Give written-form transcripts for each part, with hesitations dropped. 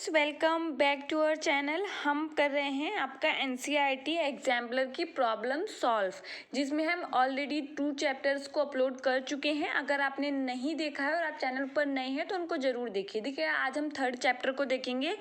Students, welcome back to our channel. हम कर रहे हैं आपका एनसीईआरटी एग्जाम्पलर की प्रॉब्लम सॉल्व, जिसमें हम ऑलरेडी 2 चैप्टर्स को अपलोड कर चुके हैं। अगर आपने नहीं देखा है और आप चैनल पर नए हैं तो उनको ज़रूर देखिए। देखिए, आज हम 3rd चैप्टर को देखेंगे,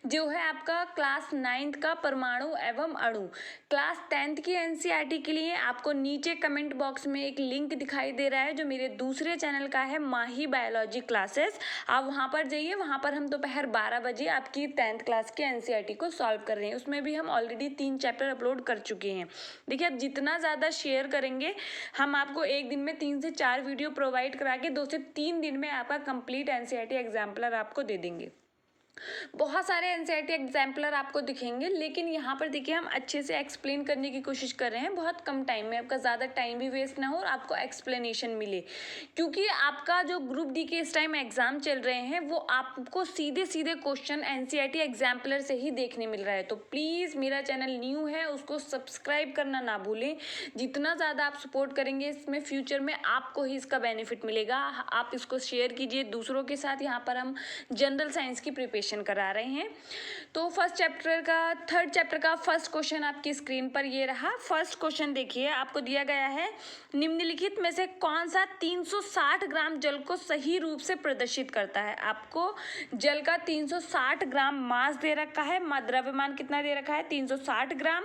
जो है आपका क्लास 9th का परमाणु एवं अणु। क्लास 10th की एनसीईआरटी के लिए आपको नीचे कमेंट बॉक्स में एक लिंक दिखाई दे रहा है, जो मेरे दूसरे चैनल का है, माही बायोलॉजी क्लासेस। आप वहाँ पर जाइए। वहाँ पर हम दोपहर 12 बजे आपकी 10th क्लास की एनसीईआरटी को सॉल्व कर रहे हैं। उसमें भी हम ऑलरेडी 3 चैप्टर अपलोड कर चुके हैं। देखिए, आप जितना ज़्यादा शेयर करेंगे, हम आपको एक दिन में 3 से 4 वीडियो प्रोवाइड करा के 2 से 3 दिन में आपका कंप्लीट एनसीईआरटी एग्जाम्पलर आपको दे देंगे। बहुत सारे एनसीईआरटी एग्जाम्पलर आपको दिखेंगे, लेकिन यहाँ पर देखिए, हम अच्छे से एक्सप्लेन करने की कोशिश कर रहे हैं बहुत कम टाइम में। आपका ज़्यादा टाइम भी वेस्ट ना हो और आपको एक्सप्लेनेशन मिले, क्योंकि आपका जो ग्रुप डी के इस टाइम एग्जाम चल रहे हैं, वो आपको सीधे सीधे क्वेश्चन एनसीईआरटी एग्जाम्पलर से ही देखने मिल रहा है। तो प्लीज़, मेरा चैनल न्यू है, उसको सब्सक्राइब करना ना भूलें। जितना ज़्यादा आप सपोर्ट करेंगे, इसमें फ्यूचर में आपको ही इसका बेनिफिट मिलेगा। आप इसको शेयर कीजिए दूसरों के साथ। यहाँ पर हम जनरल साइंस की प्रिपरेशन करा रहे हैं। तो 3rd चैप्टर का फर्स्ट क्वेश्चन आपकी स्क्रीन पर ये रहा। फर्स्ट क्वेश्चन देखिए, आपको दिया गया है, निम्नलिखित में से कौन सा 360 ग्राम जल को सही रूप से प्रदर्शित करता है। आपको जल का 360 ग्राम मास दे रखा है, द्रव्यमान कितना दे रखा है, 360 ग्राम।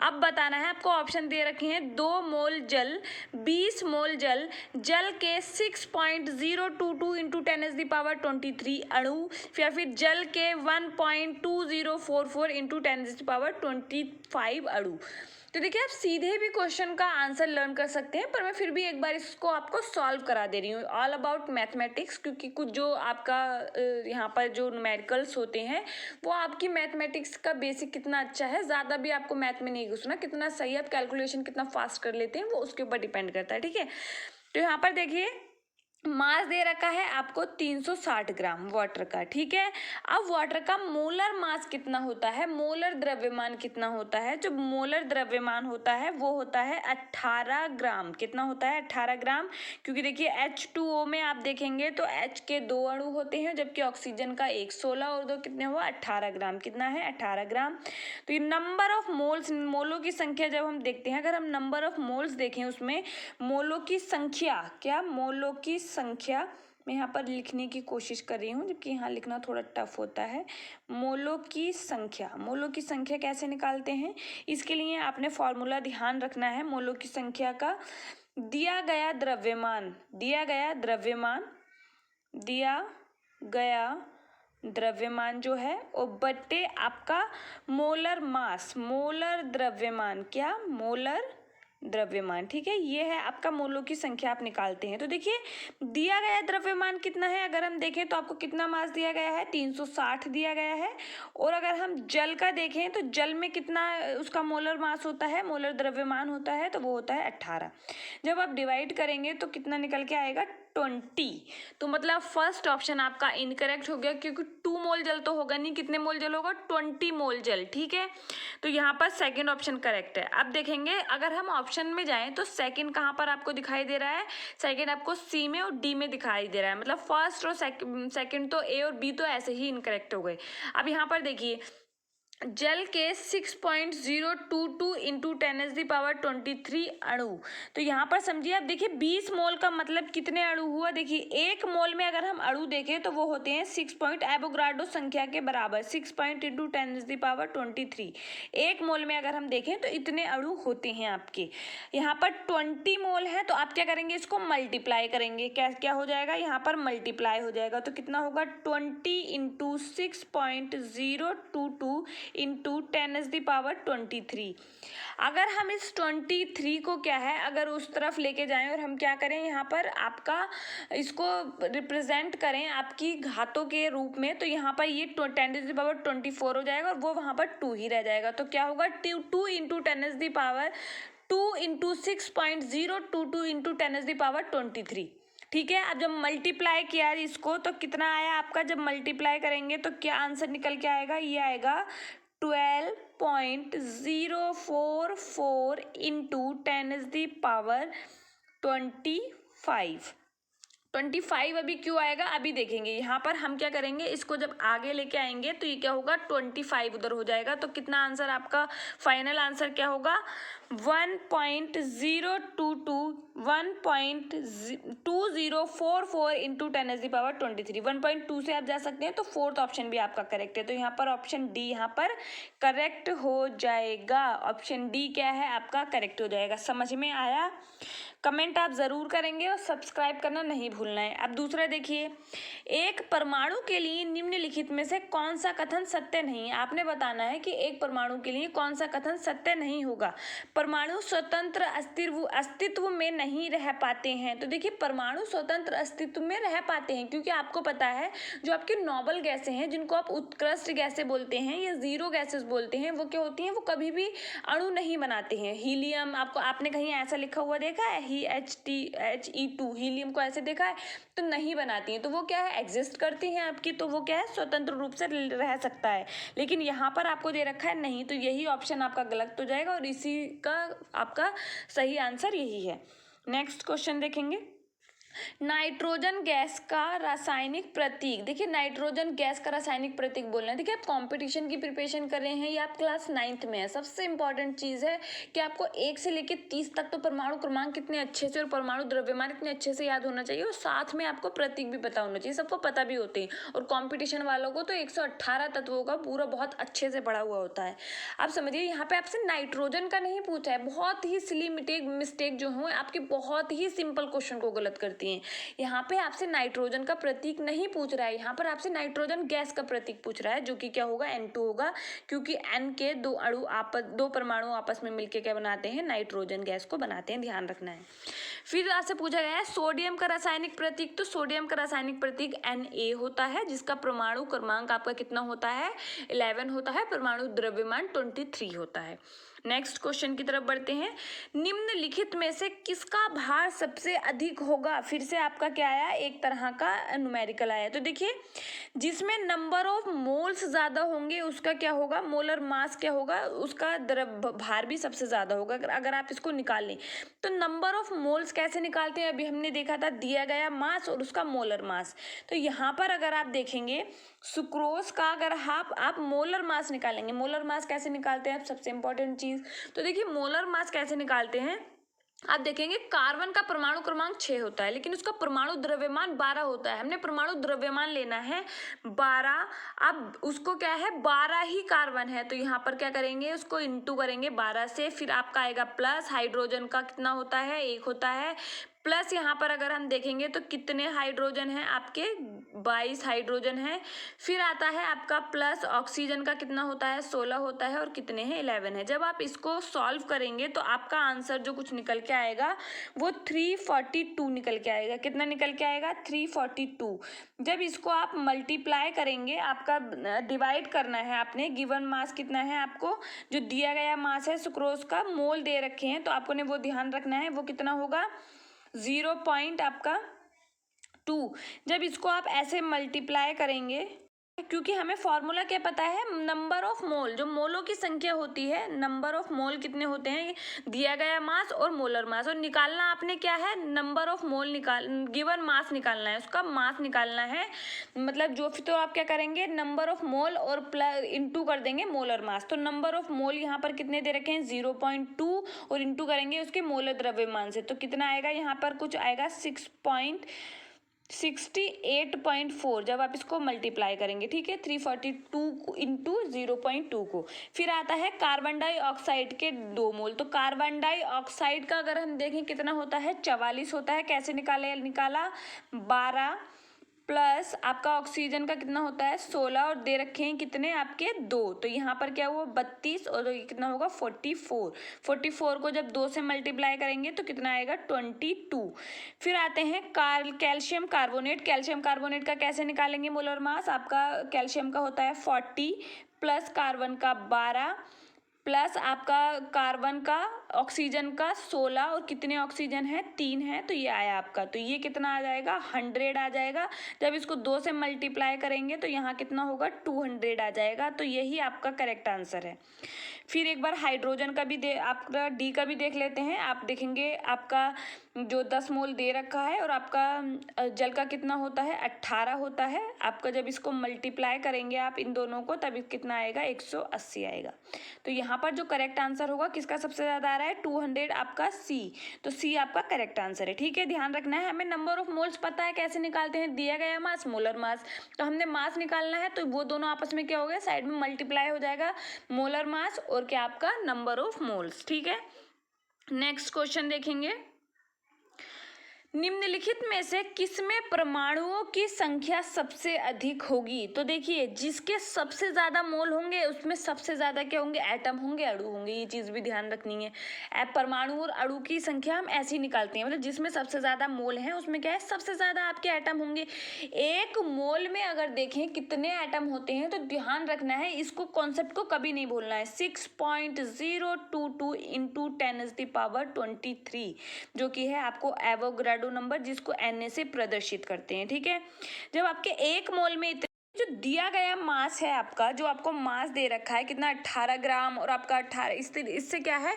अब बताना है आपको, ऑप्शन दे रखे हैं 2 मोल जल, 20 मोल जल, जल के 6.022 इंटू 10⁻23 अणु, या फिर जल के 1.2044 इंटू 10⁻25 अणु। तो देखिए, आप सीधे भी क्वेश्चन का आंसर लर्न कर सकते हैं, पर मैं फिर भी एक बार इसको आपको सॉल्व करा दे रही हूँ। ऑल अबाउट मैथमेटिक्स, क्योंकि कुछ जो आपका यहाँ पर जो न्यूमेरिकल्स होते हैं, वो आपकी मैथमेटिक्स का बेसिक कितना अच्छा है, ज़्यादा भी आपको मैथ में नहीं घुसना, कितना सही आप कैलकुलेशन कितना फास्ट कर लेते हैं, वो उसके ऊपर डिपेंड करता है। ठीक है, तो यहाँ पर देखिए, मास दे रखा है आपको 360 ग्राम वाटर का। ठीक है, अब वाटर का मोलर मास कितना होता है, मोलर द्रव्यमान कितना होता है। जो मोलर द्रव्यमान होता है वो होता है 18 ग्राम। कितना होता है, 18 ग्राम। क्योंकि देखिए, H2O में आप देखेंगे तो H के 2 अणु होते हैं, जबकि ऑक्सीजन का 1 16 और 2 कितने हुआ, 18 ग्राम। कितना है, 18 ग्राम। तो ये नंबर ऑफ मोल्स, मोलों की संख्या जब हम देखते हैं, अगर हम नंबर ऑफ मोल्स देखें, उसमें मोलों की संख्या, क्या, मोलों की संख्या मैं यहाँ पर लिखने की कोशिश कर रही हूँ, जबकि यहाँ लिखना थोड़ा टफ होता है। मोलों की संख्या कैसे निकालते हैं, इसके लिए आपने फॉर्मूला ध्यान रखना है। मोलों की संख्या का दिया गया द्रव्यमान जो है, वो बट्टे आपका मोलर मास, मोलर द्रव्यमान। ठीक है, ये है आपका मोलों की संख्या, आप निकालते हैं। तो देखिए, दिया गया द्रव्यमान कितना है, अगर हम देखें तो आपको कितना मास दिया गया है, 360 दिया गया है। और अगर हम जल का देखें तो जल में कितना उसका मोलर मास होता है, मोलर द्रव्यमान होता है, तो वो होता है 18। जब आप डिवाइड करेंगे तो कितना निकल के आएगा, 20। तो मतलब फर्स्ट ऑप्शन आपका इनकरेक्ट हो गया, क्योंकि 2 मोल जल तो होगा नहीं, कितने मोल जल होगा, 20 मोल जल। ठीक है, तो यहाँ पर सेकंड ऑप्शन करेक्ट है। अब देखेंगे, अगर हम ऑप्शन में जाएं तो सेकंड कहाँ पर आपको दिखाई दे रहा है, सेकंड आपको सी में और डी में दिखाई दे रहा है। मतलब फर्स्ट और सेकंड तो, ए और बी तो ऐसे ही इनकरेक्ट हो गए। अब यहाँ पर देखिए, जल के 6.022 इंटू 10⁻23 अणु। तो यहाँ पर समझिए, आप देखिए, 20 मोल का मतलब कितने अणु हुआ। देखिए, 1 मोल में अगर हम अणु देखें तो वो होते हैं 6 एवोगाड्रो संख्या के बराबर, 6 इंटू 10⁻23। 1 मोल में अगर हम देखें तो इतने अणु होते हैं आपके। यहाँ पर 20 मोल है, तो आप क्या करेंगे, इसको मल्टीप्लाई करेंगे। क्या हो जाएगा, यहाँ पर मल्टीप्लाई हो जाएगा। तो कितना होगा, 20 इंटू 6.022 इंटू 10⁻23। अगर हम इस 23 को क्या है, अगर उस तरफ लेके जाएं और हम क्या करें, यहाँ पर आपका इसको रिप्रेजेंट करें आपकी घातों के रूप में, तो यहाँ पर ये 10⁻24 हो जाएगा और वो वहाँ पर 2 ही रह जाएगा। तो क्या होगा, 2 इंटू 10⁻2 इंटू 6.022 इंटू 10⁻23। ठीक है, अब जब मल्टीप्लाई किया इसको तो कितना आया आपका, जब मल्टीप्लाई करेंगे तो क्या आंसर निकल के आएगा, ये आएगा 12.044 इंटू 10⁻25। 25 अभी क्यों आएगा अभी देखेंगे। यहाँ पर हम क्या करेंगे, इसको जब आगे लेके आएंगे तो ये क्या होगा 25 उधर हो जाएगा। तो कितना आंसर आपका फाइनल आंसर क्या होगा 1.2044 इंटू 10⁻23। 1.2 से आप जा सकते हैं तो फोर्थ ऑप्शन भी आपका करेक्ट है। तो यहाँ पर ऑप्शन डी यहाँ पर करेक्ट हो जाएगा। ऑप्शन डी क्या है आपका करेक्ट हो जाएगा। समझ में आया? कमेंट आप ज़रूर करेंगे और सब्सक्राइब करना नहीं भूलना है। अब दूसरा देखिए, एक परमाणु के लिए निम्नलिखित में से कौन सा कथन सत्य नहीं है। आपने बताना है कि एक परमाणु के लिए कौन सा कथन सत्य नहीं होगा। परमाणु स्वतंत्र अस्तित्व में नहीं रह पाते हैं। तो देखिए परमाणु स्वतंत्र अस्तित्व में रह पाते हैं, क्योंकि आपको पता है जो आपकी नोबल गैसें हैं जिनको आप उत्कृष्ट गैसें बोलते हैं या जीरो गैसेस बोलते हैं, वो क्या होती हैं, वो कभी भी अणु नहीं बनाते हैं। हीलियम आपने कहीं ऐसा लिखा हुआ देखा है, He2 हीलियम को ऐसे देखा है, तो नहीं बनाती हैं। तो वो क्या है एग्जिस्ट करती हैं आपकी, तो वो क्या है स्वतंत्र रूप से रह सकता है। लेकिन यहाँ पर आपको दे रखा है नहीं, तो यही ऑप्शन आपका गलत हो जाएगा और इसी का आपका सही आंसर यही है। नेक्स्ट क्वेश्चन देखेंगे, नाइट्रोजन गैस का रासायनिक प्रतीक। देखिए नाइट्रोजन गैस का रासायनिक प्रतीक बोलना है। देखिए आप कंपटीशन की प्रिपरेशन कर रहे हैं या आप क्लास 9th में है, सबसे इंपॉर्टेंट चीज़ है कि आपको 1 से लेकर 30 तक तो परमाणु क्रमांक कितने अच्छे से और परमाणु द्रव्यमान इतने अच्छे से याद होना चाहिए और साथ में आपको प्रतीक भी पता होना चाहिए। सबको पता भी होते हैं और कॉम्पिटिशन वालों को तो 118 तत्वों का पूरा बहुत अच्छे से पढ़ा हुआ होता है। आप समझिए यहाँ पे आपसे नाइट्रोजन का नहीं पूछा है। बहुत ही सिली मिस्टेक जो है आपकी बहुत ही सिंपल क्वेश्चन को गलत करती हैं। यहाँ पे आपसे नाइट्रोजन का प्रतीक नहीं पूछ रहा है, यहाँ पर आपसे नाइट्रोजन गैस का प्रतीक पूछ रहा है, जो कि क्या होगा N2 होगा, क्योंकि N के दो परमाणु आपस में मिलकर क्या बनाते हैं, नाइट्रोजन गैस को बनाते हैं, ध्यान रखना है। फिर आपसे पूछा गया है सोडियम का रासायनिक प्रतीक। तो सोडियम का रासायनिक प्रतीक Na होता है, जिसका परमाणु क्रमांक आपका कितना होता है 11 होता है, परमाणु द्रव्यमान 23 होता है। नेक्स्ट क्वेश्चन की तरफ बढ़ते हैं, निम्नलिखित में से किसका भार सबसे अधिक होगा। फिर से आपका क्या आया, एक तरह का न्यूमेरिकल आया। तो देखिए जिसमें नंबर ऑफ मोल्स ज़्यादा होंगे उसका क्या होगा, मोलर मास क्या होगा, उसका भार भी सबसे ज़्यादा होगा। अगर आप इसको निकाल लें तो नंबर ऑफ मोल्स कैसे निकालते हैं, अभी हमने देखा था दिया गया मास और उसका मोलर मास। तो यहाँ पर अगर आप देखेंगे सुक्रोज का अगर आप मोलर मास निकालेंगे, मोलर मास कैसे निकालते हैं, सबसे इंपॉर्टेंट चीज़। तो देखिए मोलर मास कैसे निकालते हैं, आप देखेंगे कार्बन का परमाणु क्रमांक 6 होता है, लेकिन उसका परमाणु द्रव्यमान 12 होता है। हमने परमाणु द्रव्यमान लेना है 12, अब उसको क्या है 12 ही कार्बन है, तो यहाँ पर क्या करेंगे उसको इंटू करेंगे 12 से, फिर आपका आएगा प्लस हाइड्रोजन का कितना होता है 1 होता है, प्लस यहाँ पर अगर हम देखेंगे तो कितने हाइड्रोजन हैं आपके 22 हाइड्रोजन हैं। फिर आता है आपका प्लस ऑक्सीजन का कितना होता है 16 होता है और कितने हैं 11 है। जब आप इसको सॉल्व करेंगे तो आपका आंसर जो कुछ निकल के आएगा वो 342 निकल के आएगा। कितना निकल के आएगा 342। जब इसको आप मल्टीप्लाई करेंगे, आपका डिवाइड करना है, आपने गिवन मास कितना है, आपको जो दिया गया मास है सुक्रोज का मोल दे रखे हैं, तो आपको ने वो ध्यान रखना है, वो कितना होगा 0. आपका 2। जब इसको आप ऐसे मल्टीप्लाई करेंगे, क्योंकि हमें फॉर्मूला क्या पता है, नंबर ऑफ मोल, जो मोलों की संख्या होती है, नंबर ऑफ मोल कितने होते हैं, दिया गया मास और मोलर मास, और निकालना आपने क्या है number of mole given mass निकालना है, उसका मास निकालना है, मतलब जो फिर तो आप क्या करेंगे नंबर ऑफ मोल और प्लस इंटू कर देंगे मोलर मास। तो नंबर ऑफ मोल यहाँ पर कितने दे रखे हैं 0.2 और इंटू करेंगे उसके मोलर द्रव्यमान से, तो कितना आएगा यहाँ पर कुछ आएगा 68.4 जब आप इसको मल्टीप्लाई करेंगे, ठीक है 342 इंटू 0.2 को। फिर आता है कार्बन डाइऑक्साइड के 2 मोल। तो कार्बन डाइऑक्साइड का अगर हम देखें कितना होता है 44 होता है। कैसे निकाला 12 प्लस आपका ऑक्सीजन का कितना होता है 16 और दे रखे हैं कितने आपके 2, तो यहाँ पर क्या हुआ 32 और कितना होगा 44 को जब 2 से मल्टीप्लाई करेंगे तो कितना आएगा 22। फिर आते हैं कैल्शियम कार्बोनेट का कैसे निकालेंगे मोलर मास, आपका कैल्शियम का होता है 40 प्लस कार्बन का 12 प्लस आपका कार्बन का ऑक्सीजन का 16 और कितने ऑक्सीजन है, 3 है, तो ये आया आपका। तो ये कितना आ जाएगा, 100 आ जाएगा। जब इसको 2 से मल्टीप्लाई करेंगे तो यहाँ कितना होगा, 200 आ जाएगा। तो यही आपका करेक्ट आंसर है। फिर एक बार हाइड्रोजन का भी आपका डी का भी देख लेते हैं। आप देखेंगे आपका जो 10 मोल दे रखा है और आपका जल का कितना होता है, 18 होता है। आपका जब इसको मल्टीप्लाई करेंगे आप इन दोनों को, तब कितना आएगा, 180 आएगा। तो यहाँ पर जो करेक्ट आंसर होगा किसका सबसे ज़्यादा आ रहा है, 200 आपका सी। तो सी आपका करेक्ट आंसर है। ठीक है, ध्यान रखना है, हमें नंबर ऑफ मोल्स पता है कैसे निकालते हैं, दिया गया मास, मोलर मास। तो हमने मास निकालना है, तो वो दोनों आपस में क्या हो गया, साइड में मल्टीप्लाई हो जाएगा, मोलर मास और क्या आपका नंबर ऑफ मोल्स। ठीक है, नेक्स्ट क्वेश्चन देखेंगे। निम्नलिखित में से किसमें परमाणुओं की संख्या सबसे अधिक होगी। तो देखिए, जिसके सबसे ज्यादा मोल होंगे उसमें सबसे ज्यादा क्या होंगे, एटम होंगे, अणु होंगे। ये चीज भी ध्यान रखनी है। परमाणु और अणु की संख्या हम ऐसे ही निकालते हैं, मतलब जिसमें सबसे ज्यादा मोल है उसमें क्या है, सबसे ज्यादा आपके एटम होंगे। एक मोल में अगर देखें कितने एटम होते हैं, तो ध्यान रखना है, इसको कॉन्सेप्ट को कभी नहीं भूलना है। 6.022 इंटू 10⁻23 जो कि है आपको एवोगाड्रो नंबर, जिसको Na से प्रदर्शित करते हैं। ठीक है, जब आपके एक मोल में जो दिया गया मास है आपका, जो आपको मास दे रखा है कितना, 18 ग्राम, और आपका 18, इससे क्या है,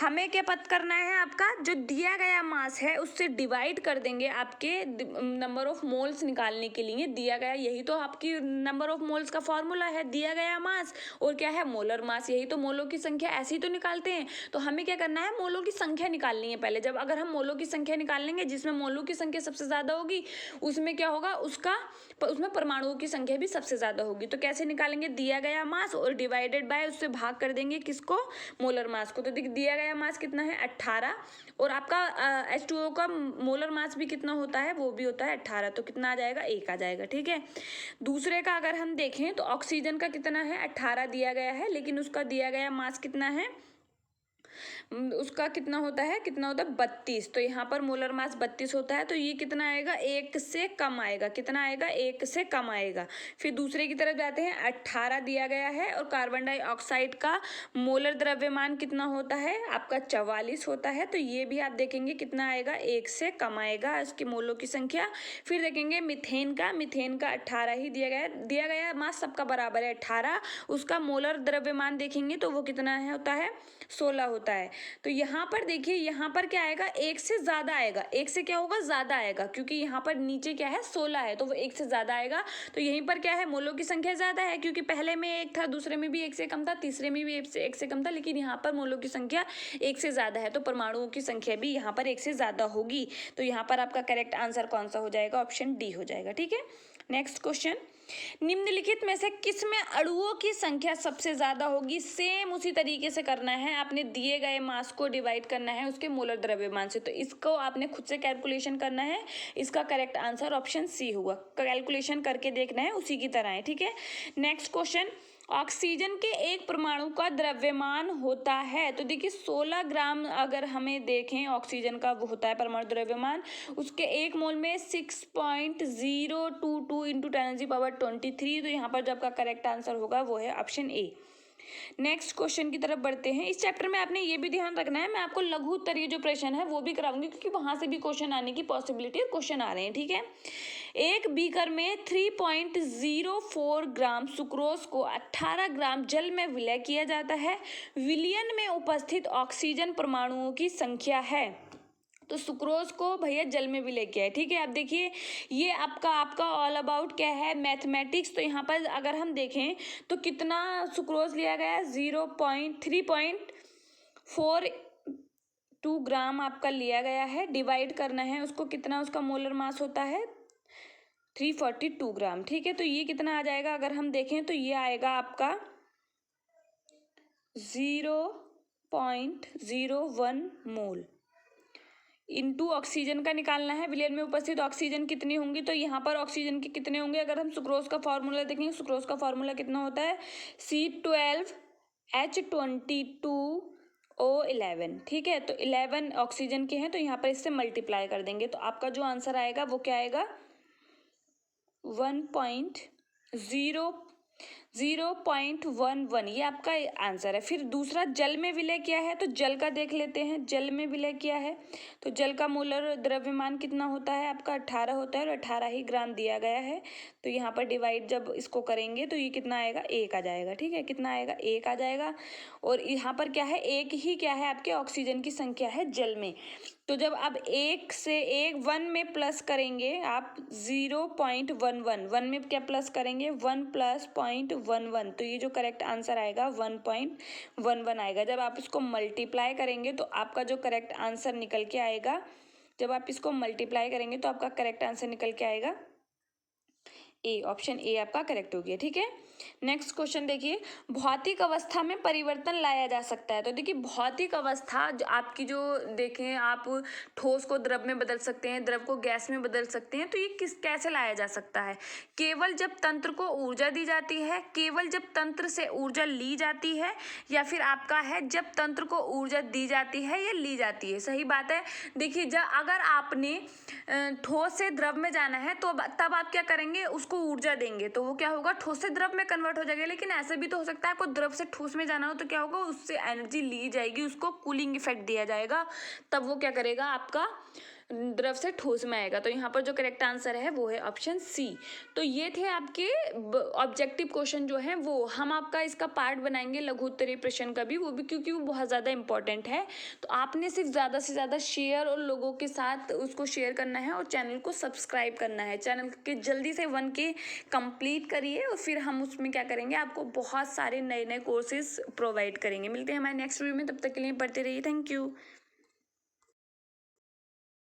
हमें क्या पता करना है, आपका जो दिया गया मास है उससे डिवाइड कर देंगे आपके नंबर ऑफ मोल्स निकालने के लिए। दिया गया, यही तो आपकी नंबर ऑफ मोल्स का फॉर्मूला है, दिया गया मास और क्या है, मोलर मास। यही तो मोलों की संख्या ऐसे ही तो निकालते हैं। तो हमें क्या करना है, मोलों की संख्या निकालनी है पहले। जब अगर हम मोलों की संख्या निकाल लेंगे, जिसमें मोलों की संख्या सबसे ज्यादा होगी उसमें क्या होगा, उसमें परमाणुओं की संख्या भी सबसे ज्यादा होगी। तो कैसे निकालेंगे, दिया गया मास और डिवाइडेड बाय, उससे भाग कर देंगे किसको, मोलर मास को। तो देखिए, दिया गया मास कितना है, 18, और आपका H2O का मोलर मास भी कितना होता है, वो भी होता है 18। तो कितना आ जाएगा, 1 आ जाएगा। ठीक है, दूसरे का अगर हम देखें तो ऑक्सीजन का कितना है, 18 दिया गया है, लेकिन उसका दिया गया मास कितना है, उसका कितना होता है, 32। तो यहाँ पर मोलर मास 32 होता है। तो ये कितना आएगा, 1 से कम आएगा। कितना आएगा, 1 से कम आएगा। फिर दूसरे की तरफ जाते हैं, 18 दिया गया है, और कार्बन डाइऑक्साइड का मोलर द्रव्यमान कितना होता है, आपका 44 होता है। तो ये भी आप देखेंगे कितना आएगा, 1 से कम आएगा इसकी मोलों की संख्या। फिर देखेंगे मिथेन का 18 ही दिया गया मास सबका बराबर है 18। उसका मोलर द्रव्यमान देखेंगे तो वो कितना है, होता है 16 होता है। तो यहाँ पर देखिए, यहाँ पर क्या आएगा, 1 से ज्यादा आएगा। 1 से क्या होगा, ज्यादा आएगा, क्योंकि यहाँ पर नीचे क्या है, 16 है, तो वो 1 से ज्यादा आएगा। तो यहीं पर क्या है, मोलों की संख्या ज्यादा है, क्योंकि पहले में 1 था, दूसरे में भी 1 से कम था, तीसरे में भी 1 से कम था, लेकिन यहाँ पर मोलों की संख्या 1 से ज्यादा है। तो परमाणुओं की संख्या भी यहाँ पर 1 से ज्यादा होगी। तो यहाँ पर आपका करेक्ट आंसर कौन सा हो जाएगा, ऑप्शन डी हो जाएगा। ठीक है, नेक्स्ट क्वेश्चन। निम्नलिखित में से किसमें अणुओं की संख्या सबसे ज्यादा होगी। सेम उसी तरीके से करना है, आपने दिए गए मास को डिवाइड करना है उसके मोलर द्रव्यमान से। तो इसको आपने खुद से कैलकुलेशन करना है। इसका करेक्ट आंसर ऑप्शन सी होगा। कैलकुलेशन करके देखना है, उसी की तरह है। ठीक है, नेक्स्ट क्वेश्चन। ऑक्सीजन के एक परमाणु का द्रव्यमान होता है, तो देखिए 16 ग्राम अगर हमें देखें ऑक्सीजन का वो होता है परमाणु द्रव्यमान, उसके एक मोल में 6.022 इंटू 10⁻23। तो यहाँ पर जो आपका करेक्ट आंसर होगा वो है ऑप्शन ए। नेक्स्ट क्वेश्चन की तरफ बढ़ते हैं। इस चैप्टर में आपने ये भी ध्यान रखना है, मैं आपको लघु उत्तरीय जो प्रश्न है वो भी कराऊंगी, क्योंकि वहां से भी क्वेश्चन आने की पॉसिबिलिटी और क्वेश्चन आ रहे हैं। ठीक है, एक बीकर में 3.04 ग्राम सुक्रोज को 18 ग्राम जल में विलय किया जाता है। विलयन में उपस्थित ऑक्सीजन परमाणुओं की संख्या है। तो सुक्रोज को भैया जल में विलय किया है। ठीक है, अब देखिए ये आपका ऑल अबाउट क्या है, मैथमेटिक्स। तो यहाँ पर अगर हम देखें तो कितना सुक्रोज लिया गया है, 3.42 ग्राम आपका लिया गया है। डिवाइड करना है उसको, कितना उसका मोलर मास होता है, 342 ग्राम। ठीक है, तो ये कितना आ जाएगा, अगर हम देखें तो ये आएगा आपका 0.01 मोल। इनटू ऑक्सीजन का निकालना है, विलयन में उपस्थित ऑक्सीजन कितनी होंगी। तो यहाँ पर ऑक्सीजन के कितने होंगे, अगर हम सुक्रोज का फॉर्मूला देखेंगे, सुक्रोज का फॉर्मूला कितना होता है, C12H22O11। ठीक है, तो 11 ऑक्सीजन के हैं, तो यहाँ पर इससे मल्टीप्लाई कर देंगे, तो आपका जो आंसर आएगा वो क्या आएगा, 0.11 ये आपका आंसर है। फिर दूसरा, जल में विलय किया है, तो जल का देख लेते हैं। जल में विलय किया है तो जल का मोलर द्रव्यमान कितना होता है आपका 18 होता है और 18 ही ग्राम दिया गया है। तो यहाँ पर डिवाइड जब इसको करेंगे तो ये कितना आएगा, 1 आ जाएगा। ठीक है, कितना आएगा, 1 आ जाएगा। और यहाँ पर क्या है, एक ही क्या है आपके ऑक्सीजन की संख्या है जल में। तो जब आप 1 से 1 में प्लस करेंगे आप 0.11, 1 में क्या प्लस करेंगे, 1 प्लस 0.11, तो ये जो करेक्ट आंसर आएगा 1.11 आएगा। जब आप इसको मल्टीप्लाई करेंगे तो आपका जो करेक्ट आंसर निकल के आएगा, जब आप इसको मल्टीप्लाई करेंगे तो आपका करेक्ट आंसर निकल के आएगा ए, ऑप्शन ए आपका करेक्ट हो गया। ठीक है, नेक्स्ट क्वेश्चन देखिए, भौतिक अवस्था में परिवर्तन लाया जा सकता है। तो देखिए भौतिक अवस्था आपकी जो देखें आप, ठोस को द्रव में बदल सकते हैं, द्रव को गैस में बदल सकते हैं। तो ये कैसे लाया जा सकता है, केवल जब तंत्र को ऊर्जा दी जाती है, केवल जब तंत्र से ऊर्जा ली जाती है, या फिर आपका है जब तंत्र को ऊर्जा दी जाती है या ली जाती है। सही बात है। देखिए जब अगर आपने ठोस से द्रव में जाना है तो तब आप क्या करेंगे, उसको ऊर्जा देंगे तो वो क्या होगा, ठोस से द्रव में कन्वर्ट हो जाएगा। लेकिन ऐसा भी तो हो सकता है आपको द्रव से ठोस में जाना हो तो क्या होगा, उससे एनर्जी ली जाएगी, उसको कूलिंग इफेक्ट दिया जाएगा, तब वो क्या करेगा, आपका द्रव से ठोस में आएगा। तो यहाँ पर जो करेक्ट आंसर है वो है ऑप्शन सी। तो ये थे आपके ऑब्जेक्टिव क्वेश्चन जो हैं वो। हम आपका इसका पार्ट बनाएंगे लघु उत्तरीय प्रश्न का भी, वो भी क्योंकि वो बहुत ज़्यादा इंपॉर्टेंट है। तो आपने सिर्फ ज़्यादा से ज़्यादा शेयर और लोगों के साथ उसको शेयर करना है और चैनल को सब्सक्राइब करना है। चैनल के जल्दी से 1K कंप्लीट करिए और फिर हम उसमें क्या करेंगे, आपको बहुत सारे नए नए कोर्सेज प्रोवाइड करेंगे। मिलते हैं हमारे नेक्स्ट वीडियो में, तब तक के लिए पढ़ते रहिए। Thank you.